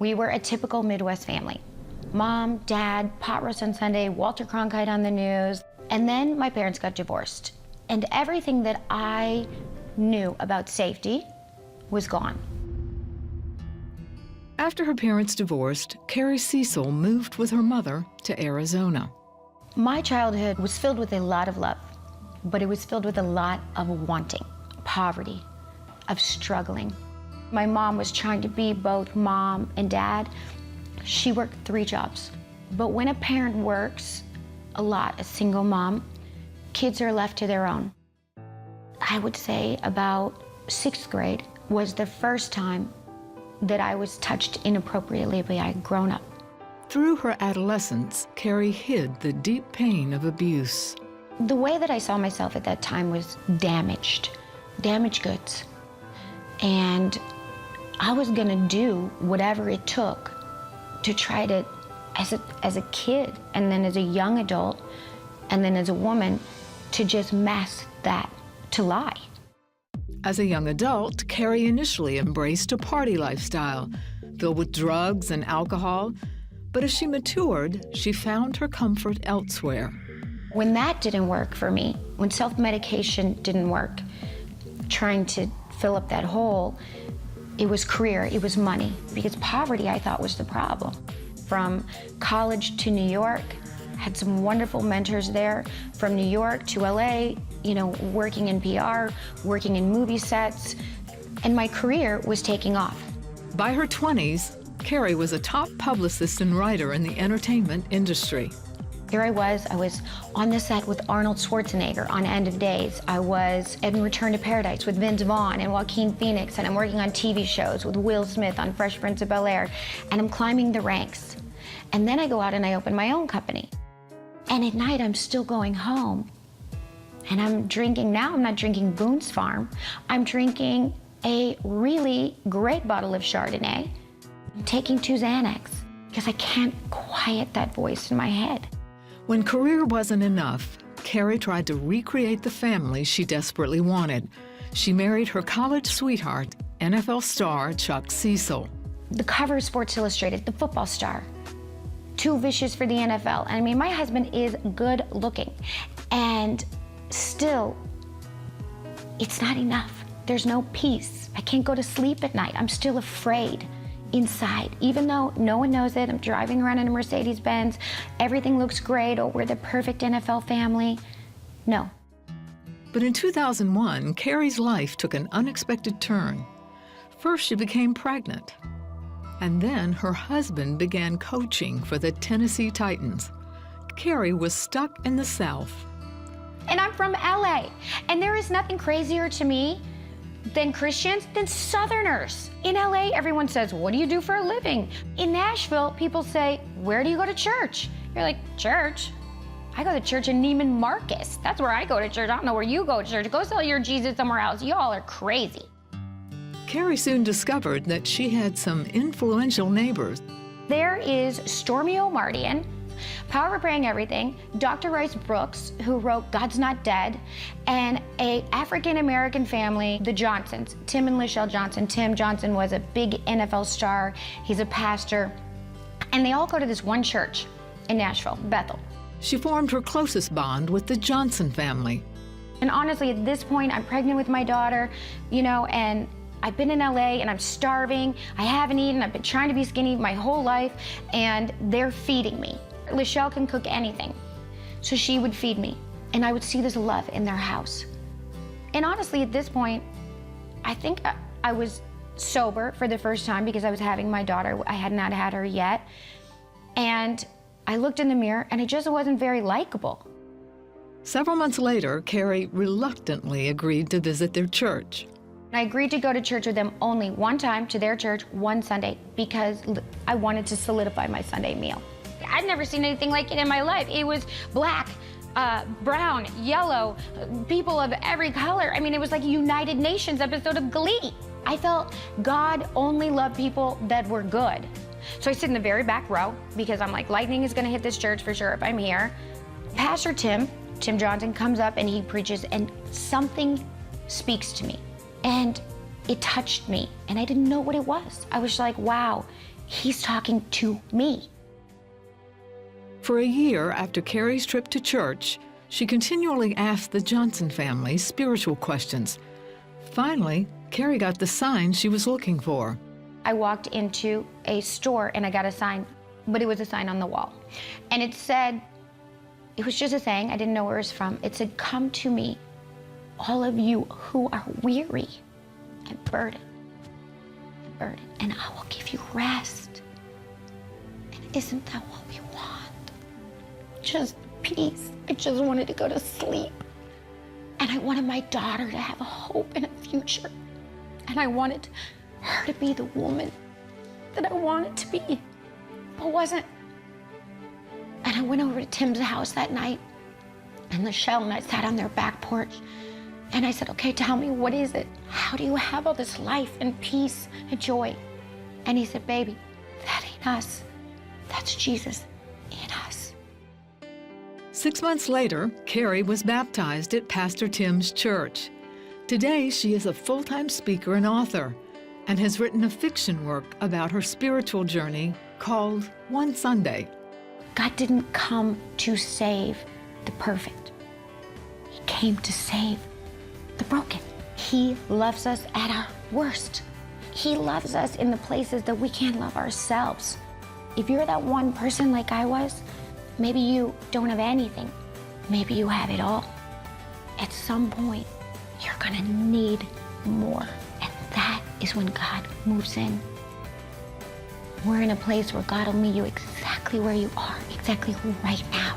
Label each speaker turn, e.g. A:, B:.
A: We were a typical Midwest family. Mom, dad, pot roast on Sunday, Walter Cronkite on the news. And then my parents got divorced. And everything that I knew about safety was gone.
B: After her parents divorced, Carrie Cecil moved with her mother to Arizona.
A: My childhood was filled with a lot of love, but it was filled with a lot of wanting, poverty, of struggling. My mom was trying to be both mom and dad. She worked 3 jobs. But when a parent works a lot, a single mom, kids are left to their own. I would say about 6th grade was the first time that I was touched inappropriately by a grown-up.
B: Through her adolescence, Carrie hid the deep pain of abuse.
A: The way that I saw myself at that time was damaged goods. And I was gonna do whatever it took to try to, as a kid, and then as a young adult, and then as a woman, to just mask that, to lie.
B: As a young adult, Carrie initially embraced a party lifestyle, filled with drugs and alcohol. But as she matured, she found her comfort elsewhere.
A: When that didn't work for me, when self-medication didn't work, trying to fill up that hole, it was career, it was money, because poverty, I thought, was the problem. From college to New York, had some wonderful mentors there. From New York to LA, working in PR, working in movie sets, and my career was taking off.
B: By her 20s, Carrie was a top publicist and writer in the entertainment industry.
A: Here I was on the set with Arnold Schwarzenegger on End of Days. I was in Return to Paradise with Vince Vaughn and Joaquin Phoenix, and I'm working on TV shows with Will Smith on Fresh Prince of Bel-Air, and I'm climbing the ranks. And then I go out and I open my own company. And at night, I'm still going home. And I'm drinking, now I'm not drinking Boone's Farm. I'm drinking a really great bottle of Chardonnay. I'm taking 2 Xanax because I can't quiet that voice in my head.
B: When career wasn't enough, Carrie tried to recreate the family she desperately wanted. She married her college sweetheart, NFL star Chuck Cecil.
A: The cover of Sports Illustrated, the football star. Too vicious for the NFL. I mean, my husband is good looking, and still, it's not enough. There's no peace. I can't go to sleep at night. I'm still afraid inside. Even though no one knows it, I'm driving around in a Mercedes-Benz, everything looks great, oh, we're the perfect NFL family. No.
B: But in 2001, Carrie's life took an unexpected turn. First, she became pregnant. And then her husband began coaching for the Tennessee Titans. Carrie was stuck in the South.
A: And I'm from LA, and there is nothing crazier to me than Christians, than Southerners. In LA, everyone says, what do you do for a living? In Nashville, people say, where do you go to church? You're like, church? I go to church in Neiman Marcus. That's where I go to church. I don't know where you go to church. Go sell your Jesus somewhere else. Y'all are crazy.
B: Carrie soon discovered that she had some influential neighbors.
A: There is Stormy O'Mardian, Power of Praying Everything, Dr. Rice Brooks, who wrote God's Not Dead, and a African-American family, the Johnsons, Tim and Lachelle Johnson. Tim Johnson was a big NFL star. He's a pastor. And they all go to this one church in Nashville, Bethel.
B: She formed her closest bond with the Johnson family.
A: And honestly, at this point, I'm pregnant with my daughter, and I've been in LA and I'm starving. I haven't eaten. I've been trying to be skinny my whole life, and they're feeding me. Lachelle can cook anything, so she would feed me, and I would see this love in their house. And honestly, at this point, I think I was sober for the first time because I was having my daughter. I had not had her yet. And I looked in the mirror, and I just wasn't very likable.
B: Several months later, Carrie reluctantly agreed to visit their church.
A: I agreed to go to church with them only one time, to their church, one Sunday, because I wanted to solidify my Sunday meal. I'd never seen anything like it in my life. It was black, brown, yellow, people of every color. I mean, it was like a United Nations episode of Glee. I felt God only loved people that were good. So I sit in the very back row because I'm like, lightning is gonna hit this church for sure if I'm here. Pastor Tim Johnson comes up and he preaches, and something speaks to me. And it touched me, and I didn't know what it was. I was like, wow, He's talking to me.
B: For a year after Carrie's trip to church, she continually asked the Johnson family spiritual questions. Finally, Carrie got the sign she was looking for.
A: I walked into a store and I got a sign, but it was a sign on the wall. And it said, it was just a saying, I didn't know where it was from. It said, "Come to me, all of you who are weary and burdened, and I will give you rest." And isn't that what we want? Just peace. I just wanted to go to sleep. And I wanted my daughter to have a hope and a future. And I wanted her to be the woman that I wanted to be, but wasn't. And I went over to Tim's house that night, and Michelle and I sat on their back porch, and I said, "Okay, tell me, what is it? How do you have all this life and peace and joy?" And he said, "Baby, that ain't us. That's Jesus in us."
B: 6 months later, Carrie was baptized at Pastor Tim's church. Today, she is a full-time speaker and author and has written a fiction work about her spiritual journey called One Sunday.
A: God didn't come to save the perfect. He came to save the broken. He loves us at our worst. He loves us in the places that we can't love ourselves. If you're that one person like I was, maybe you don't have anything. Maybe you have it all. At some point, you're gonna need more. And that is when God moves in. We're in a place where God will meet you exactly where you are, exactly right now.